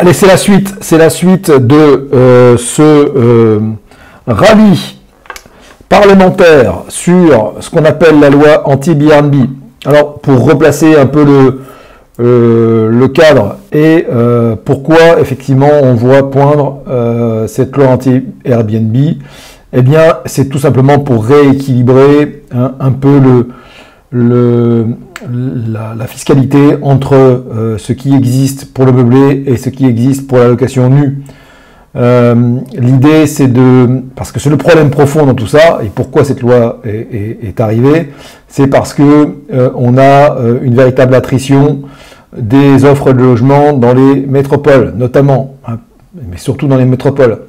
Allez, c'est la suite de ce rallye parlementaire sur ce qu'on appelle la loi anti-BNB. Alors, pour replacer un peu le cadre et pourquoi effectivement on voit poindre cette loi anti-Airbnb, eh bien, c'est tout simplement pour rééquilibrer un peu la fiscalité entre ce qui existe pour le meublé et ce qui existe pour la location nue. L'idée, c'est parce que c'est le problème profond dans tout ça, et pourquoi cette loi est arrivée, c'est parce que on a une véritable attrition des offres de logement dans les métropoles, notamment, hein, mais surtout dans les métropoles,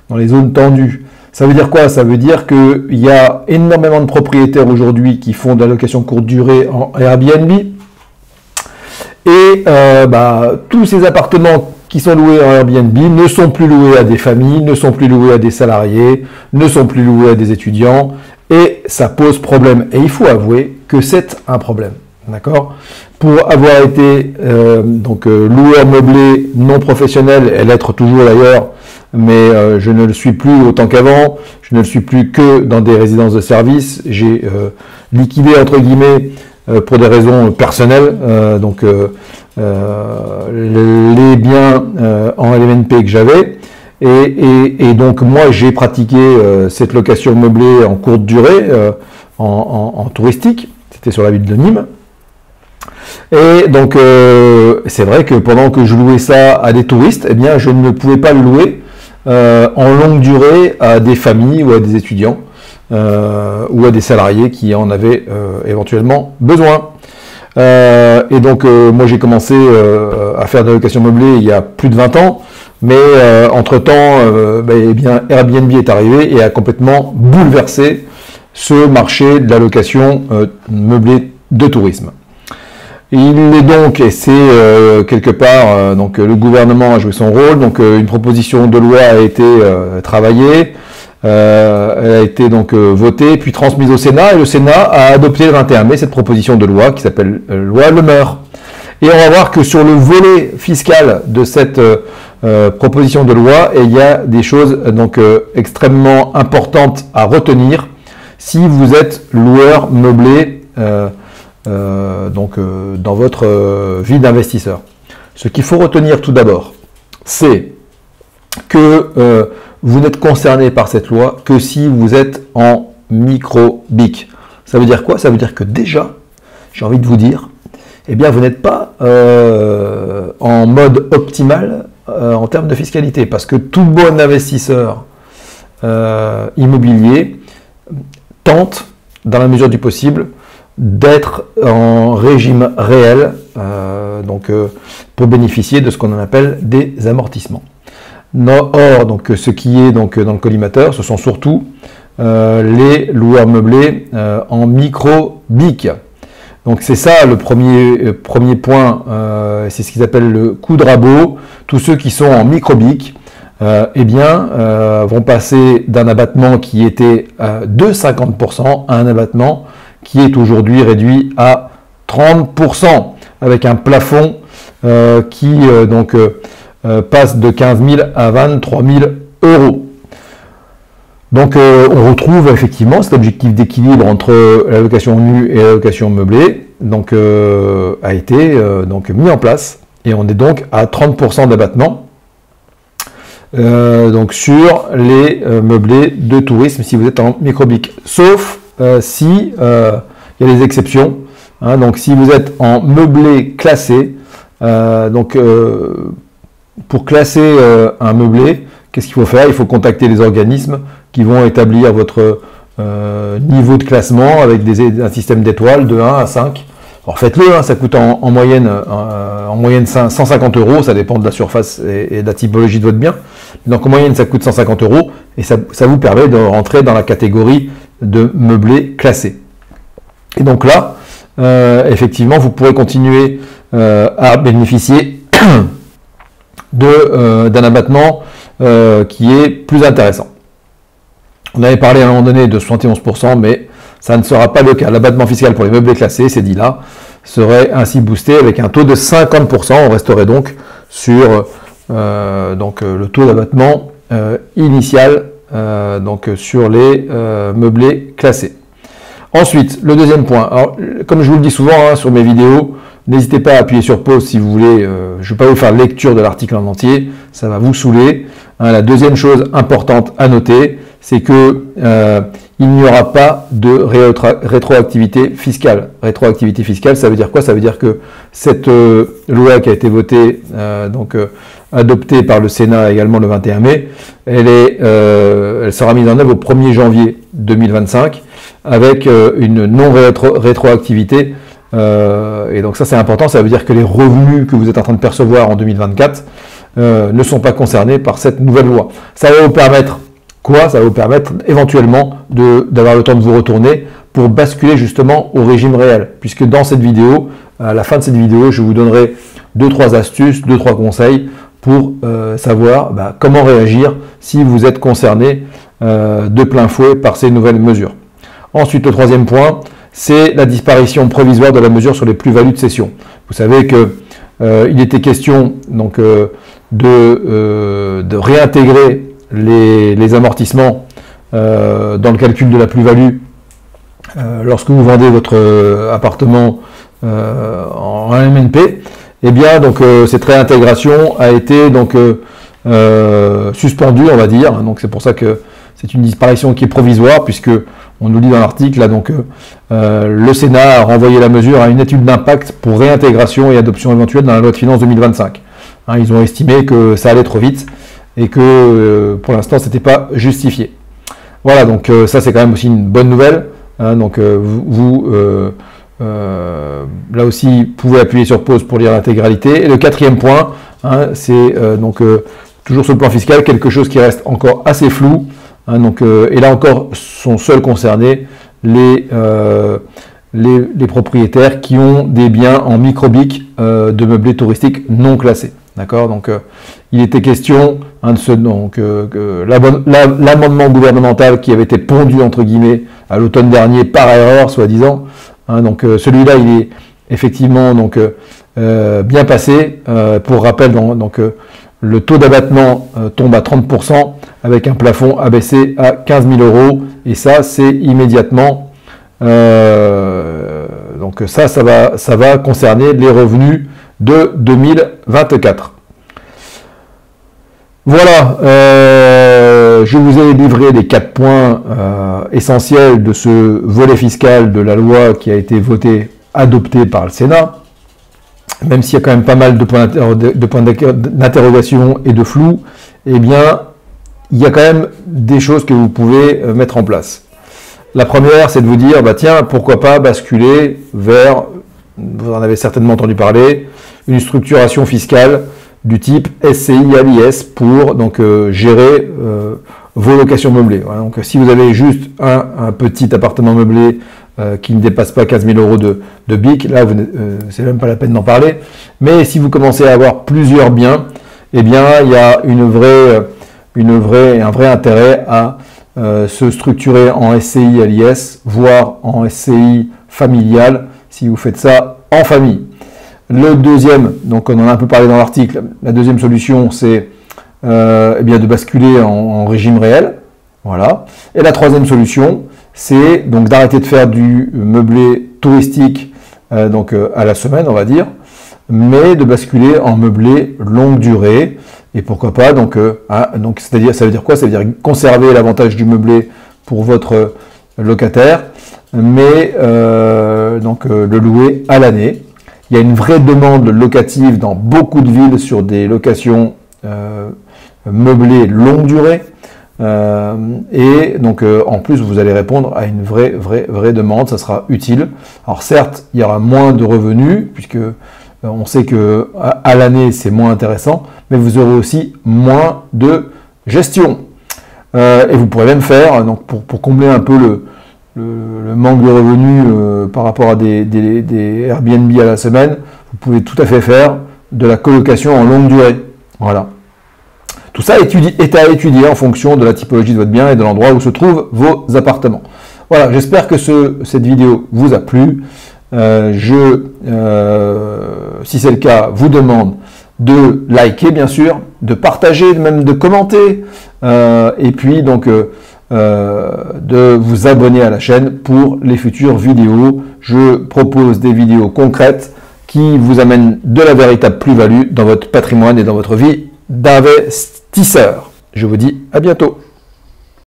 dans les zones tendues. Ça veut dire quoi? Ça veut dire qu'il y a énormément de propriétaires aujourd'hui qui font de la location courte durée en Airbnb. Et tous ces appartements qui sont loués en Airbnb ne sont plus loués à des familles, ne sont plus loués à des salariés, ne sont plus loués à des étudiants. Et ça pose problème. Et il faut avouer que c'est un problème. D'accord? Pour avoir été loueur meublé non professionnel, et l'être toujours d'ailleurs, mais je ne le suis plus autant qu'avant, je ne le suis plus que dans des résidences de service. J'ai liquidé entre guillemets pour des raisons personnelles les biens en LMNP que j'avais, et donc moi j'ai pratiqué cette location meublée en courte durée en touristique. C'était sur la ville de Nîmes. Et donc c'est vrai que pendant que je louais ça à des touristes, eh bien je ne pouvais pas le louer en longue durée à des familles ou à des étudiants ou à des salariés qui en avaient éventuellement besoin. Et donc moi j'ai commencé à faire de la location meublée il y a plus de 20 ans, mais entre-temps eh bien Airbnb est arrivé et a complètement bouleversé ce marché de la location meublée de tourisme. Il est donc, et c'est quelque part, le gouvernement a joué son rôle, donc une proposition de loi a été travaillée, elle a été donc votée, puis transmise au Sénat, et le Sénat a adopté le 21 mai cette proposition de loi qui s'appelle loi Le Meur. Et on va voir que sur le volet fiscal de cette proposition de loi, il y a des choses extrêmement importantes à retenir si vous êtes loueur meublé dans votre vie d'investisseur. Ce qu'il faut retenir tout d'abord, c'est que vous n'êtes concerné par cette loi que si vous êtes en micro-BIC. Ça veut dire quoi? Ça veut dire que déjà, j'ai envie de vous dire, eh bien vous n'êtes pas en mode optimal en termes de fiscalité, parce que tout bon investisseur immobilier tente, dans la mesure du possible, d'être en régime réel, pour bénéficier de ce qu'on appelle des amortissements. Or, ce qui est dans le collimateur, ce sont surtout les loueurs meublés en micro-BIC. Donc c'est ça le premier point, c'est ce qu'ils appellent le coup de rabot. Tous ceux qui sont en micro-BIC vont passer d'un abattement qui était de 50% à un abattement qui est aujourd'hui réduit à 30%, avec un plafond qui passe de 15 000 à 23 000 euros. Donc on retrouve effectivement cet objectif d'équilibre entre la location nue et la location meublée, a été mis en place, et on est donc à 30% d'abattement sur les meublés de tourisme si vous êtes en micro-BIC, sauf si il y a des exceptions, hein. Donc si vous êtes en meublé classé, pour classer un meublé, qu'est-ce qu'il faut faire? Il faut contacter les organismes qui vont établir votre niveau de classement avec un système d'étoiles de 1 à 5. Alors faites-le, hein, ça coûte en moyenne 150 euros, ça dépend de la surface et de la typologie de votre bien. Donc en moyenne ça coûte 150 euros et ça vous permet de rentrer dans la catégorie de meublé classé. Et donc là, effectivement, vous pourrez continuer à bénéficier d'un abattement qui est plus intéressant. On avait parlé à un moment donné de 71%, mais ça ne sera pas le cas. L'abattement fiscal pour les meublés classés, c'est dit là, serait ainsi boosté avec un taux de 50%. On resterait donc sur donc le taux d'abattement initial donc sur les meublés classés. Ensuite, le deuxième point, alors, comme je vous le dis souvent hein, sur mes vidéos, n'hésitez pas à appuyer sur pause si vous voulez, je ne vais pas vous faire lecture de l'article en entier, ça va vous saouler. Hein, la deuxième chose importante à noter, c'est que il n'y aura pas de rétroactivité fiscale. Rétroactivité fiscale, ça veut dire quoi? Ça veut dire que cette loi qui a été votée, adoptée par le Sénat également le 21 mai, elle sera mise en œuvre au 1er janvier 2025 avec une non-rétroactivité. Et donc ça c'est important, ça veut dire que les revenus que vous êtes en train de percevoir en 2024 ne sont pas concernés par cette nouvelle loi. Ça va vous permettre quoi? Ça va vous permettre éventuellement d'avoir le temps de vous retourner pour basculer justement au régime réel. Puisque dans cette vidéo, à la fin de cette vidéo, je vous donnerai 2-3 astuces, 2-3 conseils pour savoir comment réagir si vous êtes concerné de plein fouet par ces nouvelles mesures. Ensuite, le troisième point, c'est la disparition provisoire de la mesure sur les plus-values de cession. Vous savez que il était question donc de réintégrer les amortissements dans le calcul de la plus-value lorsque vous vendez votre appartement en MNP. Eh bien, donc cette réintégration a été donc suspendue, on va dire. Donc c'est pour ça que c'est une disparition qui est provisoire, puisque on nous dit dans l'article là donc le Sénat a renvoyé la mesure à une étude d'impact pour réintégration et adoption éventuelle dans la loi de finances 2025. Hein, ils ont estimé que ça allait trop vite et que pour l'instant c'était pas justifié. Voilà, donc ça c'est quand même aussi une bonne nouvelle. Hein, donc là aussi, vous pouvez appuyer sur pause pour lire l'intégralité. Et le quatrième point, hein, c'est toujours sur le plan fiscal, quelque chose qui reste encore assez flou. Hein, et là encore, sont seuls concernés les propriétaires qui ont des biens en microbic de meublés touristiques non classés. D'accord, donc il était question hein, de l'amendement gouvernemental qui avait été pondu entre guillemets à l'automne dernier par erreur, soi-disant. Hein, donc celui-là, il est effectivement bien passé. Pour rappel, le taux d'abattement tombe à 30% avec un plafond abaissé à 15 000 €. Et ça, c'est immédiatement. Donc ça va concerner les revenus de 2024. Voilà, je vous ai livré les 4 points essentiels de ce volet fiscal de la loi qui a été votée, adoptée par le Sénat. Même s'il y a quand même pas mal de points d'interrogation et de flou, eh bien, il y a quand même des choses que vous pouvez mettre en place. La première, c'est de vous dire, tiens, pourquoi pas basculer vers, vous en avez certainement entendu parler, une structuration fiscale du type SCI à l'IS pour gérer vos locations meublées. Voilà, donc si vous avez juste un petit appartement meublé qui ne dépasse pas 15 000 € de BIC, là c'est même pas la peine d'en parler. Mais si vous commencez à avoir plusieurs biens, eh bien il y a un vrai intérêt à se structurer en SCI à l'IS, voire en SCI familiale si vous faites ça en famille. Le deuxième, donc on en a un peu parlé dans l'article, la deuxième solution c'est de basculer en régime réel. Voilà. Et la troisième solution, c'est donc d'arrêter de faire du meublé touristique à la semaine, on va dire, mais de basculer en meublé longue durée. Et pourquoi pas, c'est-à-dire, ça veut dire quoi? Ça veut dire conserver l'avantage du meublé pour votre locataire, mais le louer à l'année. Il y a une vraie demande locative dans beaucoup de villes sur des locations meublées longue durée. En plus, vous allez répondre à une vraie demande, ça sera utile. Alors certes, il y aura moins de revenus, puisque on sait que à l'année, c'est moins intéressant, mais vous aurez aussi moins de gestion. Et vous pourrez même faire, pour combler un peu le manque de revenus par rapport à des Airbnb à la semaine, vous pouvez tout à fait faire de la colocation en longue durée. Voilà. Tout ça est à étudier en fonction de la typologie de votre bien et de l'endroit où se trouvent vos appartements. Voilà, j'espère que cette vidéo vous a plu. Si c'est le cas, vous demande de liker bien sûr, de partager, même de commenter, et puis donc de vous abonner à la chaîne pour les futures vidéos. Je propose des vidéos concrètes qui vous amènent de la véritable plus-value dans votre patrimoine et dans votre vie d'investisseur. Je vous dis à bientôt.